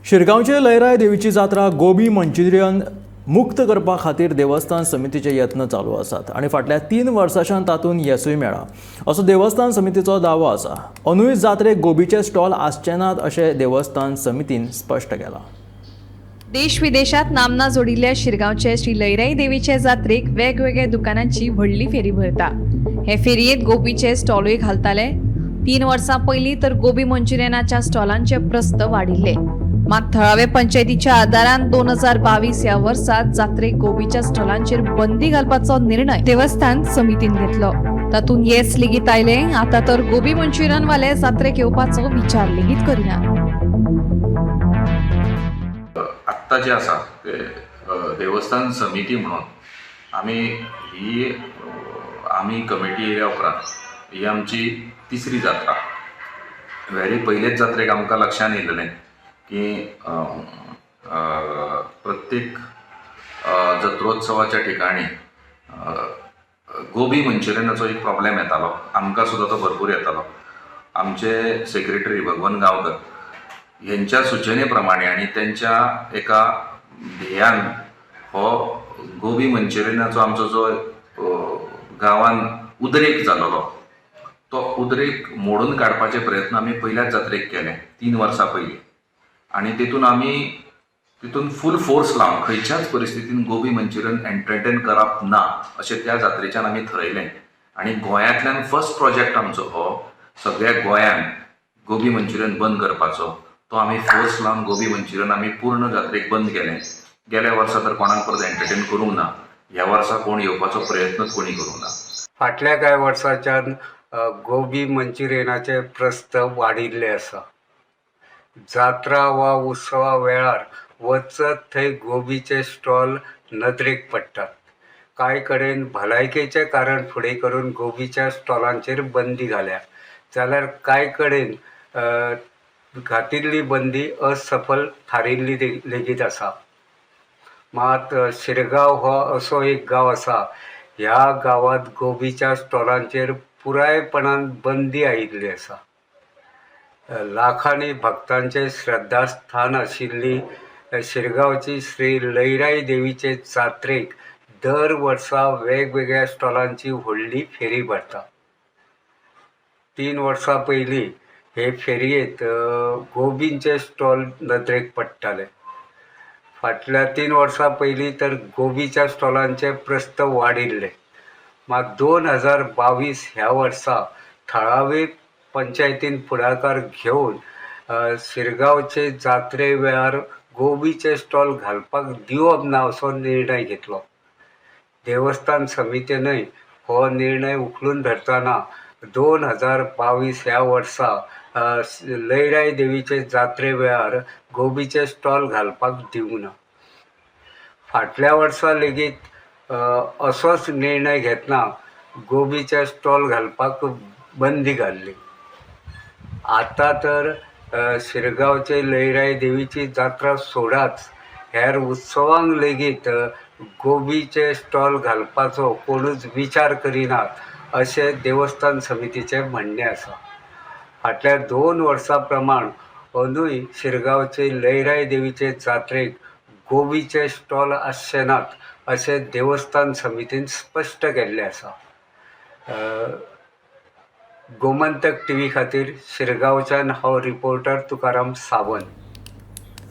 शिरगांवचे लयराय देवीची जात्रा गोबी मंचुरियन मुक्त करपा खातीर देवस्थान समितीचे यत्न चालू आसात आणि फाटल्या 3 वर्सांच्यान तातूंत येसूय मेळ्ळा असो देवस्थान समितीचो दावो आसा। अंदूय जात्रेक गोबीचे स्टॉल आसचे नात अशें देवस्थान समितीन स्पश्ट केलां। देश विदेशात नामना जोडिल्ल्या शिरगांवचे श्री लयराई देवीचे जात्रेक वेगवेगळ्या दुकानांची व्हडली फेरी भरता। हे फेरयेत गोबीचे स्टॉलूय घालताले। 3 वर्सां पयलीं तर गोबी मंचुरियनाच्या स्टॉलांचे प्रस्त वाडिल्ले। मात थळावे पंचायतीच्या आदारान 2022 ह्या वर्सात जात्रेक गोबीच्या स्टॉलांचेर बंदी घालपाचो निर्णय देवस्थान समितीन घेतलो। तातूंत येस लेगीत आयले। आता तर गोबी मंचुरियन वाले जात्रेक येवपाचो विचार लेगीत करिनात। आत्ता जे आसा ते देवस्थान समिती म्हणून आमी कमिटी येयल्या उपरांत ही आमची तिसरी जात्रा। पयलेच जात्रेक आमकां लक्षांत येयलेलें की प्रत्येक जत्रोत्सवाच्या ठिकाणी गोबी मंचुरियनाचो एक प्रॉब्लेम येतालो। आमकां सुद्दां तो भरपूर येतालो। आमचे सेक्रेटरी भगवन गांवकर यांच्या सूचने प्रमाणे आणि त्यांच्या एका ध्येयान हो गोबी मंचुरियनाचो आमचो जो गांवान उद्रेक जालोलो तो उद्रेक मोडून काडपाचे प्रयत्न आमी पयल्याच जात्रेक केले 3 वर्सां पयलीं आणि तितून फूल फोर्स लावन खंयच्याच परिस्थितीन गोबी मंचुरियन एंटरटेन करप ना अशें त्या जात्रेच्यान आमी थरयलें। आणि गोंयांतल्यान फर्स्ट प्रोजेक्ट आमचो हो सगळ्या गोंयान गोबी मंचुरियन बंद करपाचो तो आमी फोर्स लावन गोबी मंचुरियन आमी पूर्ण जात्रेक बंद केलें। गेल्या वर्सा तर कोणाक परत एंटरटेन करूंक ना। ह्या वर्सा कोण येवपाचो प्रयत्नच कोणी करूंक ना। फाटल्या कांय वर्सांच्यान गोबी मंचुरियनाचे प्रस्त वाडिल्ले आसा। जात्रा वा उत्सवा वेळार वचत थंय गोबीचे स्टॉल नदरेक पडटात। कांय कडेन भलायकेचें कारण फुडें करून गोबीच्या स्टॉलांचेर बंदी घाल्या, जाल्यार कांय कडेन घातिल्ली बंदी असफल थारिल्ली लेगीत आसा। मात शिरगांव हो असो एक गांव आसा ह्या गांवांत गोबीच्या स्टॉलांचेर पुरायपणान बंदी आयिल्ली आसा। लाखांनी भक्तांचे श्रद्धास्थान आशिल्ली शिरगांवची श्री लयराई देवीचे जात्रेक दर वर्सा वेगवेगळ्या स्टॉलांची व्हडली फेरी भरता। 3 वर्सां पयलीं हे फेरयेत गोबींचे स्टॉल नदरेक पडटाले। फाटल्या 3 वर्सां पयलीं तर गोबीच्या स्टॉलांचे प्रस्त वाडिल्ले। मात 2022 ह्या वर्सा थळावे पंचायतीन फुडाकार घेवन शिरगांवचे जात्रे वेळार गोबीचे स्टॉल घालपाक दिवप ना असो निर्णय घेतलो। देवस्थान समितीनय हो निर्णय उखलून धरतना 2022 ह्या वर्सा लयराई देवीचे जात्रे वेळार गोबीचे स्टॉल घालपाक दिवंक ना। फाटल्या वर्सा लेगीत असोच निर्णय घेतना गोबीचे स्टॉल घालपाक बंदी घाल्ली। आता तर शिरगांवचे लयराई देवीची जात्रा सोडाच हेर उत्सवांक लेगीत गोबीचे स्टॉल घालपाचो कोणूच विचार करिनात अशें देवस्थान समितीचें म्हणणें आसा। फाटल्या 2 वर्सां प्रमाण अंदूय शिरगांवचे लयराई देवीचे जात्रेक गोबीचे स्टॉल आसचे नात अशें देवस्थान समितीन स्पश्ट केल्लें आसा। गोमंतक टीव्ही खातीर शिरगांवच्यान हांव रिपोर्टर तुकाराम सावंत।